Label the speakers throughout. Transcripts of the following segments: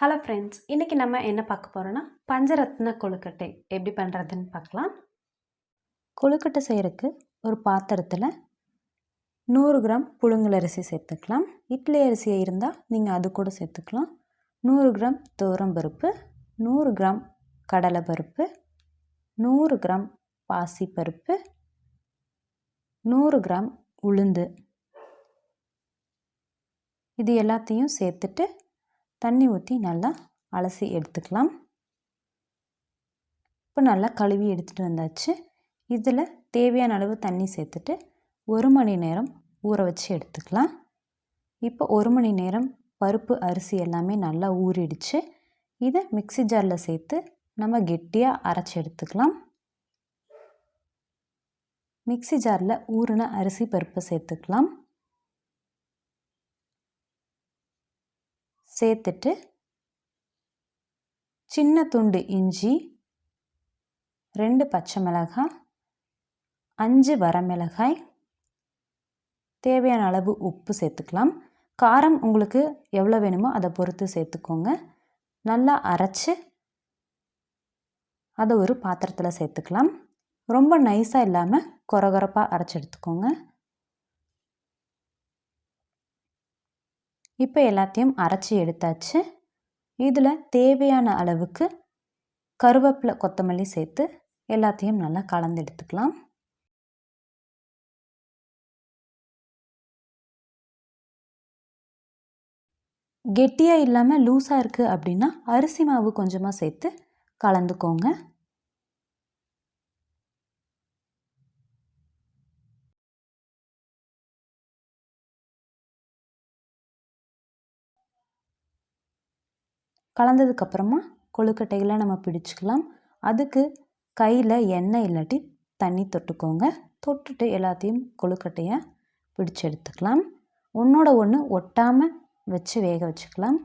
Speaker 1: Hello friends, இன்றைக்கி நம்ம என்ன பார்க்க போகிறோன்னா பஞ்சரத்ன கொழுக்கட்டை எப்படி பண்ணுறதுன்னு பார்க்கலாம். கொழுக்கட்டை செய்கிறதுக்கு ஒரு பாத்திரத்தில் 100 கிராம் புழுங்கலரிசி சேர்த்துக்கலாம். இட்லி அரிசியை இருந்தால் நீங்கள் அது கூட சேர்த்துக்கலாம். 100 கிராம் துவரம்பருப்பு, 100 கிராம் கடலைப்பருப்பு, 100 கிராம் பாசிப்பருப்பு, 100 கிராம் உளுந்து, இது எல்லாத்தையும் சேர்த்துட்டு தண்ணி ஊற்றி நல்லா அலசி எடுத்துக்கலாம். இப்போ நல்லா கழுவி எடுத்துகிட்டு வந்தாச்சு. இதில் தேவையான அளவு தண்ணி சேர்த்துட்டு 1 மணி நேரம் ஊற வச்சு எடுத்துக்கலாம். இப்போ 1 மணி நேரம் பருப்பு அரிசி எல்லாமே நல்லா ஊறிடுச்சு. இதை மிக்ஸி ஜாரில் சேர்த்து நம்ம கெட்டியாக அரைச்சி எடுத்துக்கலாம். மிக்ஸி ஜாரில் ஊறின அரிசி பருப்பை சேர்த்துக்கலாம். சேர்த்துட்டு சின்ன துண்டு இஞ்சி, 2 பச்சை மிளகாய், 5 வரமிளகாய், தேவையான அளவு உப்பு சேர்த்துக்கலாம். காரம் உங்களுக்கு எவ்வளோ வேணுமோ அதை பொறுத்து சேர்த்துக்கோங்க. நல்லா அரைச்சி அதை ஒரு பாத்திரத்தில் சேர்த்துக்கலாம். ரொம்ப நைஸாக இல்லாமல் கொரகொரப்பாக அரைச்சி எடுத்துக்கோங்க. இப்போ எல்லாத்தையும் அரைச்சி எடுத்தாச்சு. இதில் தேவையான அளவுக்கு கருவேப்பிலை, கொத்தமல்லி சேர்த்து எல்லாத்தையும் நல்லா கலந்து எடுத்துக்கலாம். கெட்டியாக இல்லாமல் லூஸாக இருக்குது அப்படின்னா அரிசி மாவு கொஞ்சமாக சேர்த்து கலந்துக்கோங்க. கலந்ததுக்கப்புறமா கொழுக்கட்டைகளை நம்ம பிடிச்சிக்கலாம். அதுக்கு கையில் எண்ணெய் இல்லாட்டி தண்ணி தொட்டுக்கோங்க. தொட்டுட்டு எல்லாத்தையும் கொழுக்கட்டையை பிடிச்சி எடுத்துக்கலாம். ஒன்றோட ஒன்று ஒட்டாமல் வச்சு வேக வச்சுக்கலாம்.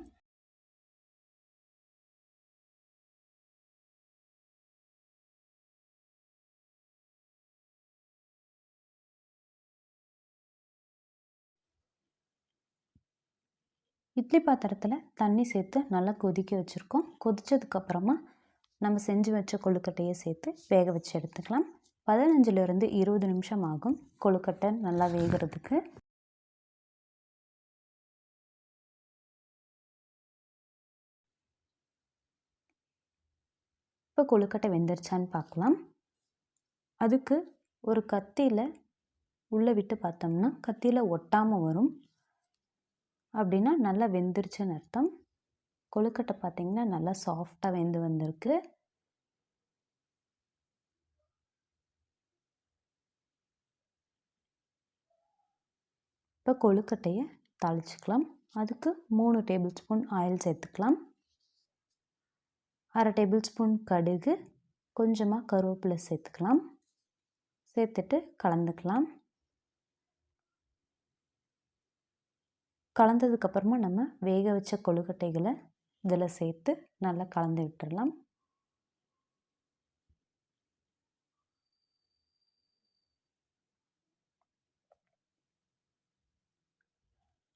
Speaker 1: இட்லி பாத்திரத்தில் தண்ணி சேர்த்து நல்லா கொதிக்க வச்சுருக்கோம். கொதித்ததுக்கப்புறமா நம்ம செஞ்சு வச்ச கொழுக்கட்டையை சேர்த்து வேக வச்சு எடுத்துக்கலாம். 15லிருந்து 20 நிமிஷம் ஆகும் கொழுக்கட்டை நல்லா வேகிறதுக்கு. இப்போ கொழுக்கட்டை வெந்துருச்சான்னு பார்க்கலாம். அதுக்கு ஒரு கத்தியில் உள்ளே விட்டு பார்த்தோம்னா கத்தியில் ஒட்டாமல் வரும். அப்படின்னா நல்லா வெந்துருச்சுன்னு அர்த்தம். கொழுக்கட்டை பார்த்திங்கன்னா நல்லா சாஃப்டாக வெந்து வந்திருக்கு. இப்போ கொழுக்கட்டையை தாளிச்சுக்கலாம். அதுக்கு 3 டேபிள் ஸ்பூன் ஆயில் சேர்த்துக்கலாம். 1/2 டேபிள் ஸ்பூன் கடுகு, கொஞ்சமாக கருவேப்பிலை சேர்த்துக்கலாம். சேர்த்துட்டு கலந்துக்கலாம். கலந்ததுக்கப்புறமா நம்ம வேக வச்ச கொழுக்கட்டைகளை இதில் சேர்த்து நல்லா கலந்து விட்டுடலாம்.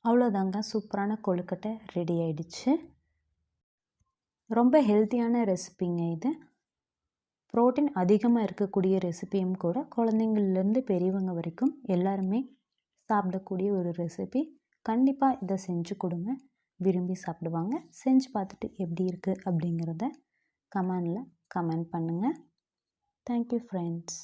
Speaker 1: அவ்வளோதாங்க, சூப்பரான கொழுக்கட்டை ரெடி ஆயிடுச்சு. ரொம்ப ஹெல்த்தியான ரெசிபிங்க இது. ப்ரோட்டீன் அதிகமாக இருக்கக்கூடிய ரெசிபியும் கூட. குழந்தைங்கள்லேருந்து பெரியவங்க வரைக்கும் எல்லாருமே சாப்பிடக்கூடிய ஒரு ரெசிபி. கண்டிப்பாக இதை செஞ்சு கொடுங்க, விரும்பி சாப்பிடுவாங்க. செஞ்சு பார்த்துட்டு எப்படி இருக்குது அப்படிங்கிறத கமெண்ட் பண்ணுங்கள். Thank you friends.